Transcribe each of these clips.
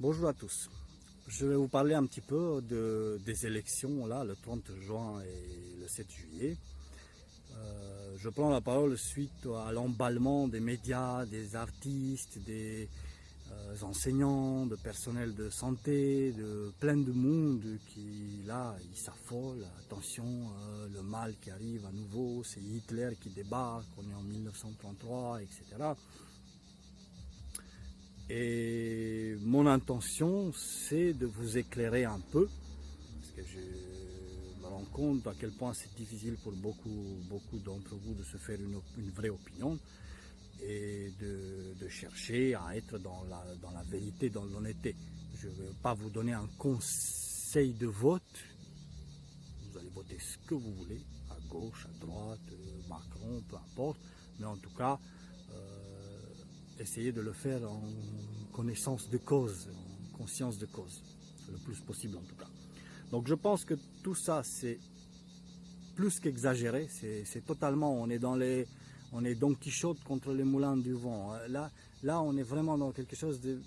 Bonjour à tous. Je vais vous parler un petit peu des élections, là, le 30 juin et le 7 juillet. Je prends la parole suite à l'emballement des médias, des artistes, des enseignants, de personnel de santé, de plein de monde qui, là, ils s'affolent. Attention, le mal qui arrive à nouveau, c'est Hitler qui débarque, on est en 1933, etc. Et mon intention, c'est de vous éclairer un peu, parce que je me rends compte à quel point c'est difficile pour beaucoup d'entre vous de se faire une vraie opinion et de chercher à être dans la vérité, dans l'honnêteté. Je ne vais pas vous donner un conseil de vote. Vous allez voter ce que vous voulez, à gauche, à droite, Macron, peu importe, mais en tout cas, essayez de le faire en connaissance de cause, en conscience de cause, le plus possible en tout cas. Donc je pense que tout ça c'est plus qu'exagéré, c'est totalement, on est Don Quichotte contre les moulins du vent. Là on est vraiment dans quelque chose de,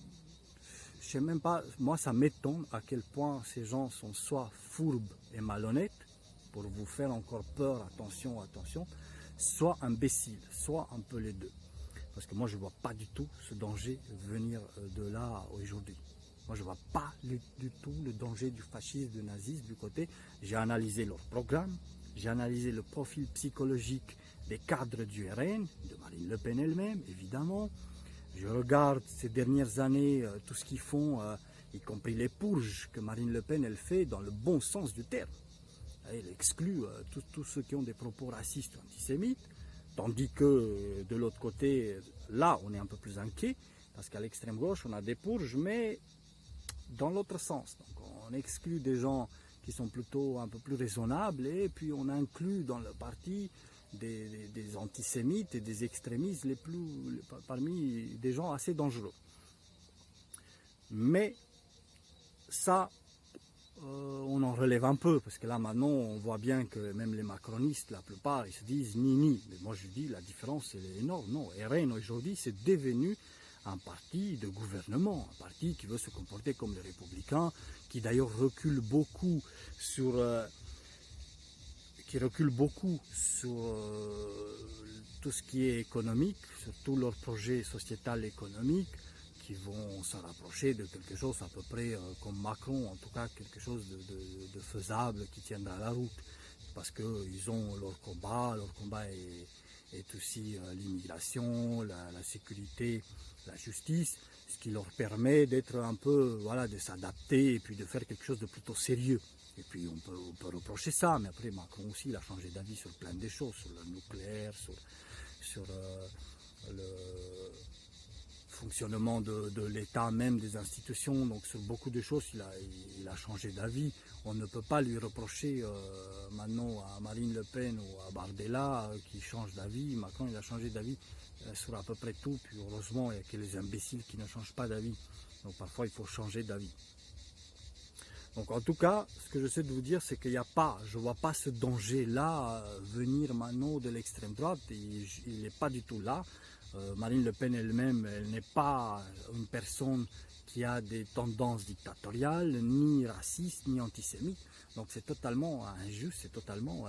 je sais même pas, moi ça m'étonne à quel point ces gens sont soit fourbes et malhonnêtes, pour vous faire encore peur, attention, soit imbéciles, soit un peu les deux. Parce que moi, je ne vois pas du tout ce danger venir de là aujourd'hui. Moi, je ne vois pas du tout le danger du fascisme, du nazisme du côté. J'ai analysé leur programme, j'ai analysé le profil psychologique des cadres du RN, de Marine Le Pen elle-même, évidemment. Je regarde ces dernières années tout ce qu'ils font, y compris les purges que Marine Le Pen elle fait dans le bon sens du terme. Elle exclut tous ceux qui ont des propos racistes ou antisémites. Tandis que de l'autre côté, là, on est un peu plus inquiet, parce qu'à l'extrême gauche, on a des purges, mais dans l'autre sens. Donc, on exclut des gens qui sont plutôt un peu plus raisonnables, et puis on inclut dans le parti des antisémites et des extrémistes parmi des gens assez dangereux. Mais ça, on en relève un peu, parce que là maintenant on voit bien que même les macronistes, la plupart, ils se disent ni. Mais moi je dis la différence elle est énorme. Non, RN aujourd'hui c'est devenu un parti de gouvernement, un parti qui veut se comporter comme les républicains, qui d'ailleurs recule beaucoup sur tout ce qui est économique, sur tout leur projet sociétal économique, qui vont se rapprocher de quelque chose à peu près comme Macron, en tout cas quelque chose de faisable qui tiendra la route, parce qu'ils ont leur combat est aussi l'immigration, la sécurité, la justice, ce qui leur permet d'être un peu, voilà, de s'adapter et puis de faire quelque chose de plutôt sérieux. Et puis on peut reprocher ça, mais après Macron aussi il a changé d'avis sur plein de choses, sur le nucléaire, sur le fonctionnement de l'État, même des institutions, donc sur beaucoup de choses il a changé d'avis. On ne peut pas lui reprocher maintenant à Marine Le Pen ou à Bardella qui change d'avis. Macron il a changé d'avis sur à peu près tout, puis heureusement il y a que les imbéciles qui ne changent pas d'avis, donc parfois il faut changer d'avis. Donc en tout cas, ce que j'essaie de vous dire, c'est qu'il n'y a pas, je ne vois pas ce danger-là venir maintenant de l'extrême droite, il n'est pas du tout là. Marine Le Pen elle-même, elle n'est pas une personne qui a des tendances dictatoriales, ni racistes, ni antisémites. Donc c'est totalement injuste, c'est totalement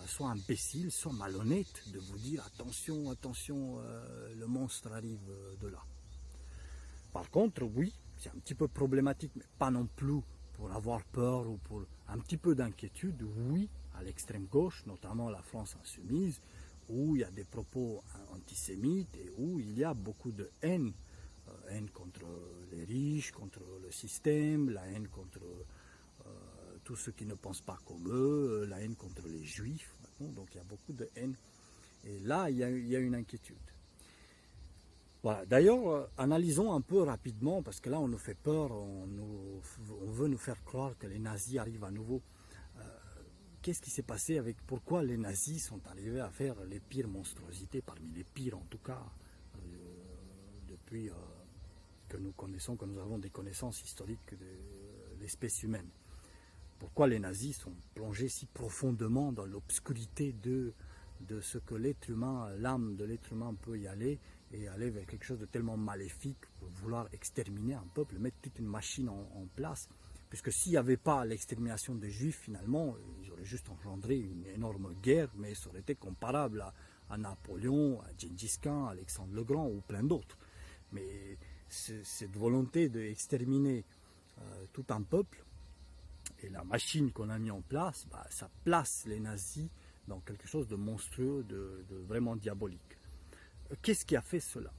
soit imbécile, soit malhonnête de vous dire attention, le monstre arrive de là. Par contre, oui, c'est un petit peu problématique, mais pas non plus pour avoir peur ou pour un petit peu d'inquiétude, oui, à l'extrême gauche, notamment la France insoumise, où il y a des propos antisémites et où il y a beaucoup de haine, haine contre les riches, contre le système, la haine contre tous ceux qui ne pensent pas comme eux, la haine contre les juifs, donc il y a beaucoup de haine. Et là, il y a une inquiétude. Voilà. D'ailleurs, analysons un peu rapidement, parce que là on nous fait peur, on veut nous faire croire que les nazis arrivent à nouveau. Qu'est-ce qui s'est passé pourquoi les nazis sont arrivés à faire les pires monstruosités, parmi les pires en tout cas, depuis que nous avons des connaissances historiques de l'espèce humaine. Pourquoi les nazis sont plongés si profondément dans l'obscurité de ce que l'être humain, l'âme de l'être humain peut y aller, et aller vers quelque chose de tellement maléfique pour vouloir exterminer un peuple, mettre toute une machine en place. Puisque s'il n'y avait pas l'extermination des Juifs, finalement, ils auraient juste engendré une énorme guerre, mais ça aurait été comparable à Napoléon, à Gengis Khan, à Alexandre le Grand ou plein d'autres. Mais cette volonté d'exterminer tout un peuple et la machine qu'on a mis en place, ça place les nazis dans quelque chose de monstrueux, de vraiment diabolique. Qu'est-ce qui a fait cela?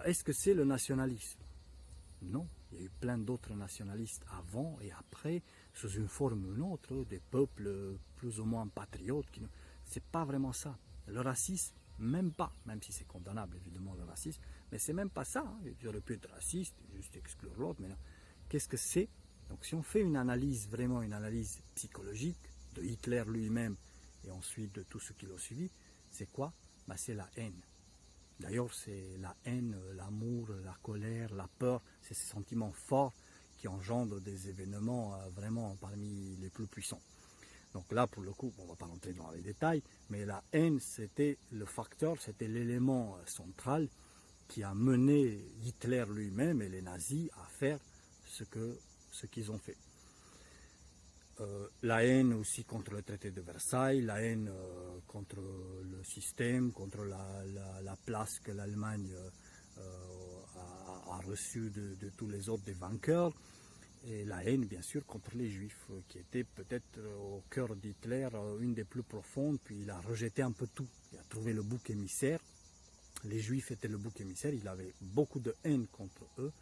Est-ce que c'est le nationalisme? Non, il y a eu plein d'autres nationalistes avant et après, sous une forme ou une autre, des peuples plus ou moins patriotes. C'est pas vraiment ça. Le racisme, même pas, même si c'est condamnable évidemment le racisme, mais c'est même pas ça. J'aurais pu être raciste, juste exclure l'autre, mais non. Qu'est-ce que c'est? Donc si on fait une analyse, vraiment une analyse psychologique de Hitler lui-même et ensuite de tout ce qui l'a suivi, c'est quoi? C'est la haine. D'ailleurs, c'est la haine, l'amour, la colère, la peur, c'est ces sentiments forts qui engendrent des événements vraiment parmi les plus puissants. Donc là, pour le coup, on ne va pas rentrer dans les détails, mais la haine, c'était le facteur, c'était l'élément central qui a mené Hitler lui-même et les nazis à faire ce qu'ils ont fait. La haine aussi contre le traité de Versailles, la haine contre le système, contre la place que l'Allemagne a reçue de tous les autres des vainqueurs, et la haine bien sûr contre les Juifs, qui était peut-être au cœur d'Hitler une des plus profondes, puis il a rejeté un peu tout, il a trouvé le bouc émissaire, les Juifs étaient le bouc émissaire, il avait beaucoup de haine contre eux,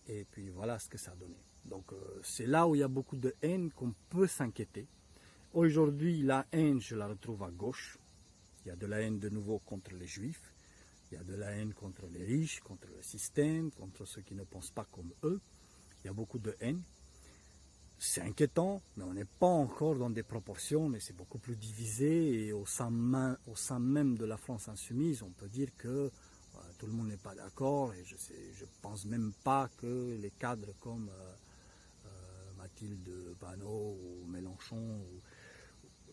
et puis voilà ce que ça a donné. Donc c'est là où il y a beaucoup de haine qu'on peut s'inquiéter. Aujourd'hui, la haine, je la retrouve à gauche. Il y a de la haine de nouveau contre les Juifs. Il y a de la haine contre les riches, contre le système, contre ceux qui ne pensent pas comme eux. Il y a beaucoup de haine. C'est inquiétant, mais on n'est pas encore dans des proportions, mais c'est beaucoup plus divisé. Et au sein même de la France insoumise, on peut dire que tout le monde n'est pas d'accord. Et je ne pense même pas que les cadres comme Mathilde Panot ou Mélenchon,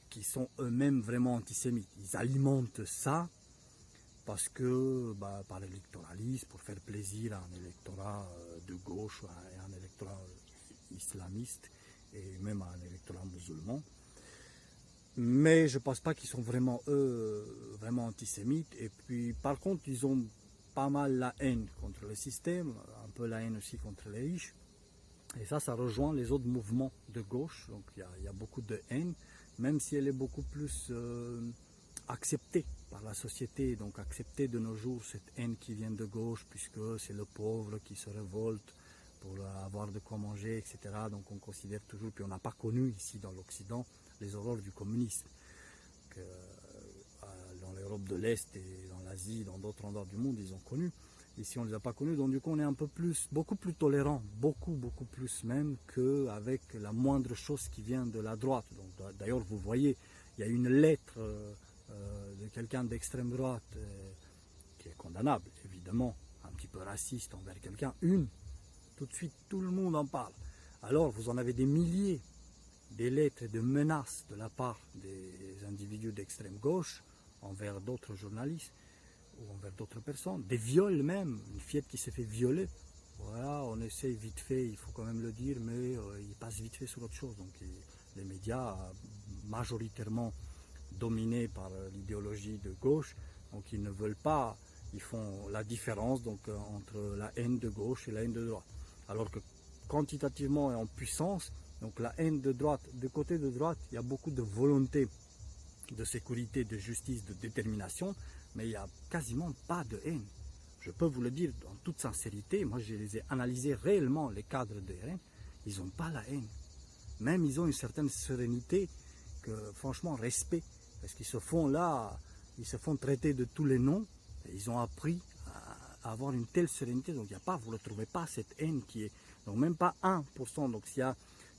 qui sont eux-mêmes vraiment antisémites. Ils alimentent ça parce que, par l'électoralisme, pour faire plaisir à un électorat de gauche, à un électorat islamiste et même à un électorat musulman. Mais je ne pense pas qu'ils sont vraiment, vraiment antisémites. Et puis, par contre, ils ont pas mal la haine contre le système, un peu la haine aussi contre les riches. Et ça rejoint les autres mouvements de gauche. Donc il y a beaucoup de haine, même si elle est beaucoup plus acceptée par la société. Donc acceptée de nos jours, cette haine qui vient de gauche, puisque c'est le pauvre qui se révolte pour avoir de quoi manger, etc. Donc on considère toujours, puis on n'a pas connu ici dans l'Occident les horreurs du communisme. Dans l'Europe de l'Est et dans l'Asie, dans d'autres endroits du monde, ils ont connu. Ici, on ne les a pas connus, donc du coup, on est un peu plus, beaucoup plus tolérant, beaucoup plus même qu'avec la moindre chose qui vient de la droite. D'ailleurs, vous voyez, il y a une lettre de quelqu'un d'extrême droite qui est condamnable, évidemment, un petit peu raciste envers quelqu'un, tout de suite, tout le monde en parle. Alors, vous en avez des milliers, des lettres et de menaces de la part des individus d'extrême gauche envers d'autres journalistes, ou envers d'autres personnes, des viols même, une fillette qui s'est fait violer. Voilà, on essaie vite fait, il faut quand même le dire, mais il passe vite fait sur autre chose. Donc les médias, majoritairement dominés par l'idéologie de gauche, donc ils ne veulent pas, ils font la différence donc, entre la haine de gauche et la haine de droite. Alors que quantitativement et en puissance, donc la haine de droite, du côté de droite, il y a beaucoup de volonté de sécurité, de justice, de détermination, mais il n'y a quasiment pas de haine. Je peux vous le dire en toute sincérité, moi je les ai analysés réellement, les cadres de RN, ils n'ont pas la haine. Même ils ont une certaine sérénité, que franchement, respect, parce qu'ils se font là, ils se font traiter de tous les noms, et ils ont appris à avoir une telle sérénité, donc il n'y a pas, vous ne retrouvez pas cette haine qui est, donc même pas 1%, donc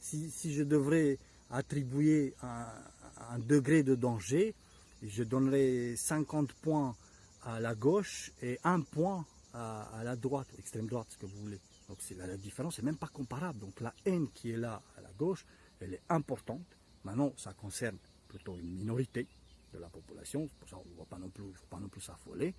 si je devrais attribuer un degré de danger, je donnerais 50 points à la gauche et 1 point à la droite, extrême droite, ce que vous voulez. Donc la différence n'est même pas comparable. Donc la haine qui est là à la gauche, elle est importante. Maintenant, ça concerne plutôt une minorité de la population. Pour ça, on ne faut pas non plus s'affoler.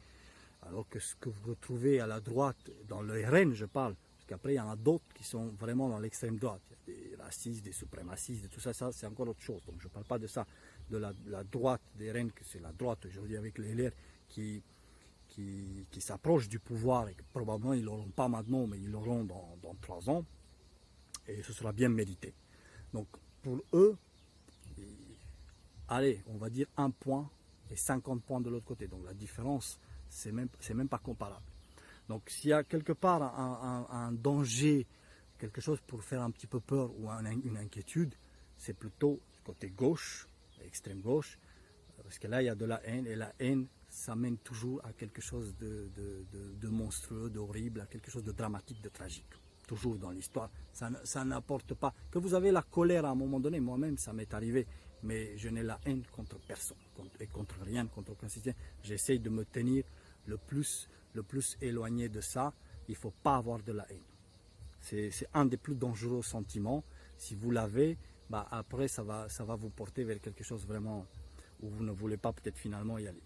Alors que ce que vous retrouvez à la droite, dans le RN je parle, parce qu'après il y en a d'autres qui sont vraiment dans l'extrême droite, il y a des racistes, des suprémacistes, tout ça, ça c'est encore autre chose. Donc je ne parle pas de ça, de la droite des RN, que c'est la droite aujourd'hui avec les LR qui s'approchent du pouvoir et que probablement ils l'auront pas maintenant, mais ils l'auront dans 3 ans, et ce sera bien mérité. Donc pour eux, allez, on va dire 1 point et 50 points de l'autre côté. Donc la différence, c'est même pas comparable. Donc s'il y a quelque part un danger, quelque chose pour faire un petit peu peur ou une inquiétude, c'est plutôt côté gauche, extrême gauche, parce que là il y a de la haine, et la haine, ça mène toujours à quelque chose de monstrueux, d'horrible, à quelque chose de dramatique, de tragique. Toujours dans l'histoire, ça n'apporte pas. Que vous avez la colère à un moment donné, moi-même ça m'est arrivé, mais je n'ai la haine contre personne, et contre rien, contre aucun système. J'essaye de me tenir le plus éloigné de ça. Il ne faut pas avoir de la haine. C'est un des plus dangereux sentiments. Si vous l'avez, bah après ça va vous porter vers quelque chose vraiment où vous ne voulez pas peut-être finalement y aller.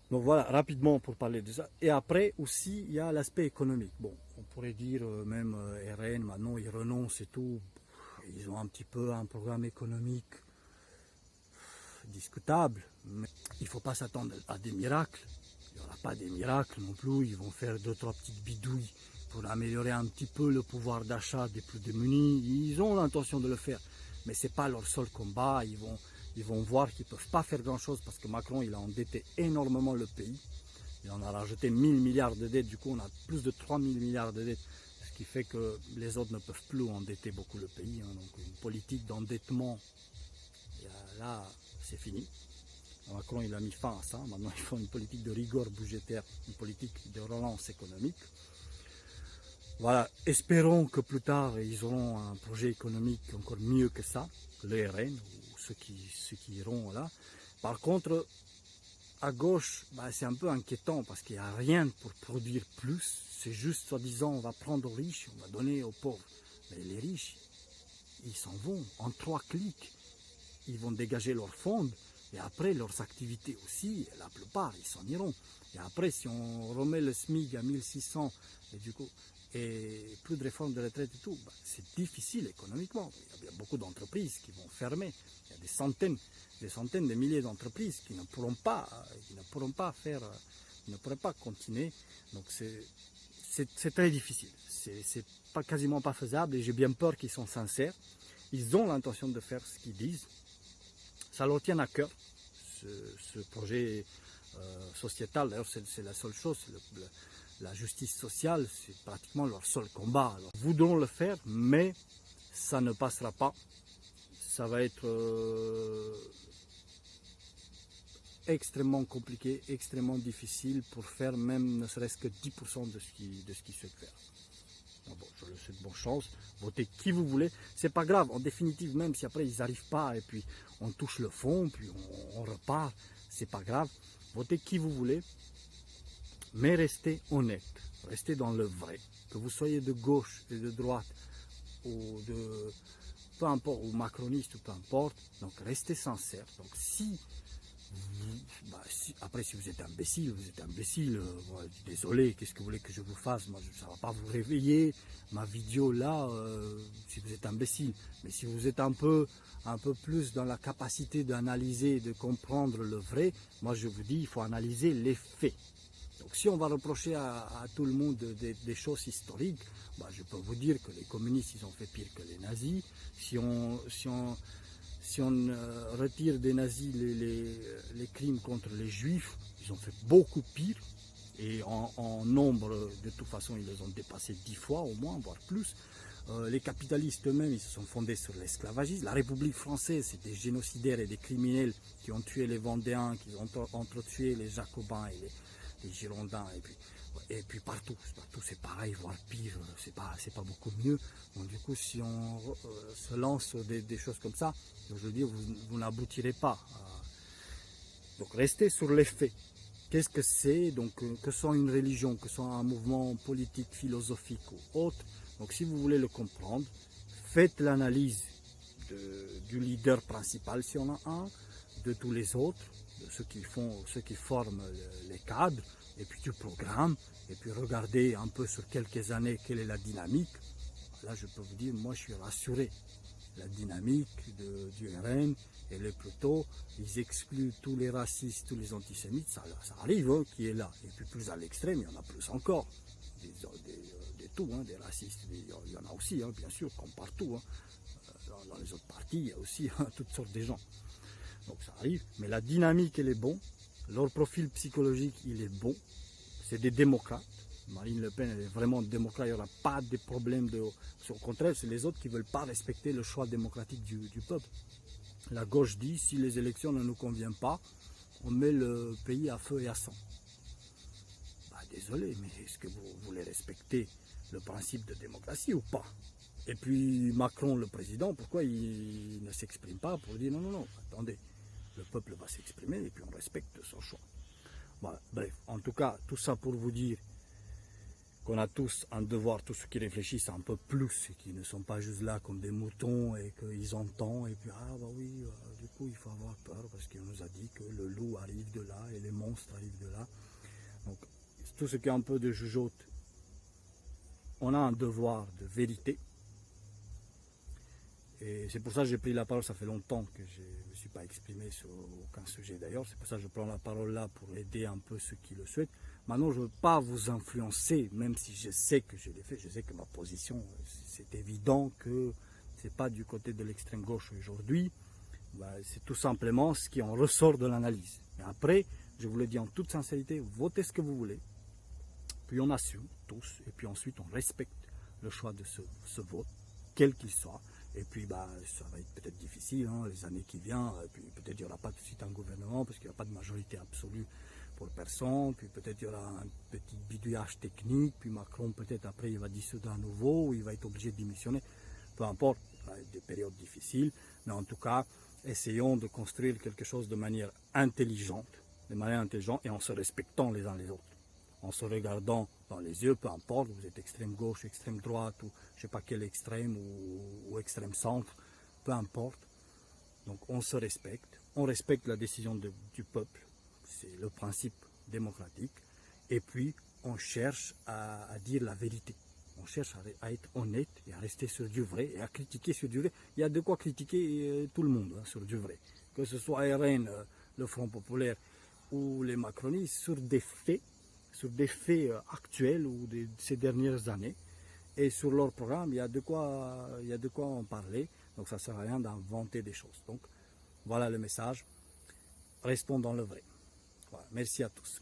Donc voilà, rapidement pour parler de ça. Et après aussi, il y a l'aspect économique. Bon, on pourrait dire même RN, maintenant ils renoncent et tout. Ils ont un petit peu un programme économique discutable. Mais il ne faut pas s'attendre à des miracles. Il n'y aura pas des miracles non plus. Ils vont faire 2-3 petites bidouilles pour améliorer un petit peu le pouvoir d'achat des plus démunis. Ils ont l'intention de le faire. Mais ce n'est pas leur seul combat. Ils vont voir qu'ils ne peuvent pas faire grand-chose parce que Macron, il a endetté énormément le pays. Il en a rajouté 1000 milliards de dettes. Du coup, on a plus de 3000 milliards de dettes. Ce qui fait que les autres ne peuvent plus endetter beaucoup le pays. Donc une politique d'endettement, là, c'est fini. Macron, il a mis fin à ça. Maintenant, il faut une politique de rigueur budgétaire, une politique de relance économique. Voilà, espérons que plus tard, ils auront un projet économique encore mieux que ça, que le RN, ou ceux qui iront là. Par contre, à gauche, bah, c'est un peu inquiétant parce qu'il n'y a rien pour produire plus. C'est juste, soi-disant, on va prendre aux riches, on va donner aux pauvres. Mais les riches, ils s'en vont en 3 clics. Ils vont dégager leurs fonds et après leurs activités aussi, la plupart, ils s'en iront. Et après, si on remet le SMIC à 1600 et du coup, et plus de réforme de retraite et tout, bah, c'est difficile économiquement. Il y a beaucoup d'entreprises qui vont fermer. Il y a des centaines de milliers d'entreprises qui ne pourront pas faire, qui ne pourraient pas continuer. Donc c'est très difficile. C'est quasiment pas faisable et j'ai bien peur qu'ils sont sincères. Ils ont l'intention de faire ce qu'ils disent. Ça leur tient à cœur, ce projet sociétal. D'ailleurs, c'est la seule chose. La justice sociale, c'est pratiquement leur seul combat. Alors, ils voudront le faire, mais ça ne passera pas. Ça va être extrêmement compliqué, extrêmement difficile pour faire même ne serait-ce que 10% de ce qui se fait faire. Bon, je leur souhaite bonne chance, votez qui vous voulez, c'est pas grave, en définitive, même si après ils n'arrivent pas et puis on touche le fond, puis on repart, c'est pas grave, votez qui vous voulez, mais restez honnête, restez dans le vrai, que vous soyez de gauche et de droite, ou de, peu importe, ou macroniste, ou peu importe, donc restez sincère. Donc si après, si vous êtes imbécile, désolé, qu'est-ce que vous voulez que je vous fasse? Moi, ça ne va pas vous réveiller, ma vidéo là, si vous êtes imbécile. Mais si vous êtes un peu plus dans la capacité d'analyser, de comprendre le vrai, moi je vous dis, il faut analyser les faits. Donc si on va reprocher à tout le monde des choses historiques, bah, je peux vous dire que les communistes, ils ont fait pire que les nazis. Si on retire des nazis les crimes contre les juifs, ils ont fait beaucoup pire. Et en nombre, de toute façon, ils les ont dépassés 10 fois au moins, voire plus. Les capitalistes eux-mêmes, ils se sont fondés sur l'esclavagisme. La République française, c'est des génocidaires et des criminels qui ont tué les Vendéens, qui ont entretué les Jacobins et les Girondins. Et puis partout c'est pareil, voire pire, c'est pas beaucoup mieux. Donc du coup, si on se lance sur des choses comme ça, je veux dire, vous n'aboutirez pas. Donc restez sur les faits. Qu'est-ce que c'est? Donc que ce soit une religion, que ce soit un mouvement politique, philosophique ou autre. Donc si vous voulez le comprendre, faites l'analyse du leader principal, si on a un, de tous les autres, de ceux qui forment les cadres, et puis du programme, et puis regarder un peu sur quelques années quelle est la dynamique. Là, je peux vous dire, moi, je suis rassuré. La dynamique du RN, elle est plutôt, ils excluent tous les racistes, tous les antisémites, ça arrive, hein, qui est là. Et puis plus à l'extrême, il y en a plus encore. Des tout, hein, des racistes, il y en a aussi, hein, bien sûr, comme partout. Hein. Dans les autres partis, il y a aussi hein, toutes sortes de gens. Donc ça arrive, mais la dynamique, elle est bonne. Leur profil psychologique, il est bon. C'est des démocrates. Marine Le Pen, elle est vraiment démocrate, il n'y aura pas de problème. Au contraire, c'est les autres qui ne veulent pas respecter le choix démocratique du peuple. La gauche dit, si les élections ne nous conviennent pas, on met le pays à feu et à sang. Bah, désolé, mais est-ce que vous voulez respecter le principe de démocratie ou pas? Et puis Macron, le président, pourquoi il ne s'exprime pas pour dire non, non, non, attendez, le peuple va s'exprimer et puis on respecte son choix. Voilà, bref, en tout cas, tout ça pour vous dire qu'on a tous un devoir, tous ceux qui réfléchissent un peu plus et qui ne sont pas juste là comme des moutons et qu'ils entendent et puis ah bah oui, du coup il faut avoir peur parce qu'il nous a dit que le loup arrive de là et les monstres arrivent de là. Donc tout ce qui est un peu de jugeote, on a un devoir de vérité. Et c'est pour ça que j'ai pris la parole, ça fait longtemps que je ne me suis pas exprimé sur aucun sujet d'ailleurs, c'est pour ça que je prends la parole là pour aider un peu ceux qui le souhaitent. Maintenant, je ne veux pas vous influencer, même si je sais que je l'ai fait, je sais que ma position, c'est évident que ce n'est pas du côté de l'extrême gauche aujourd'hui, c'est tout simplement ce qui en ressort de l'analyse. Et après, je vous le dis en toute sincérité, votez ce que vous voulez, puis on assume tous, et puis ensuite on respecte le choix de ce vote, quel qu'il soit. Et puis ça va être peut-être difficile hein, les années qui viennent, et puis peut-être il n'y aura pas tout de suite un gouvernement parce qu'il n'y a pas de majorité absolue pour personne, puis peut-être il y aura un petit bidouillage technique, puis Macron peut-être après il va dissoudre à nouveau, ou il va être obligé de démissionner, peu importe, il va être des périodes difficiles, mais en tout cas, essayons de construire quelque chose de manière intelligente et en se respectant les uns les autres. En se regardant dans les yeux, peu importe, vous êtes extrême gauche, extrême droite, ou je ne sais pas quel extrême, ou extrême centre, peu importe. Donc on se respecte, on respecte la décision du peuple, c'est le principe démocratique, et puis on cherche à dire la vérité. On cherche à être honnête et à rester sur du vrai et à critiquer sur du vrai. Il y a de quoi critiquer tout le monde hein, sur du vrai. Que ce soit RN, le Front Populaire ou les macronistes, sur des faits actuels ou de ces dernières années. Et sur leur programme, il y a de quoi en parler. Donc ça ne sert à rien d'inventer des choses. Donc voilà le message. Restons dans le vrai. Voilà. Merci à tous.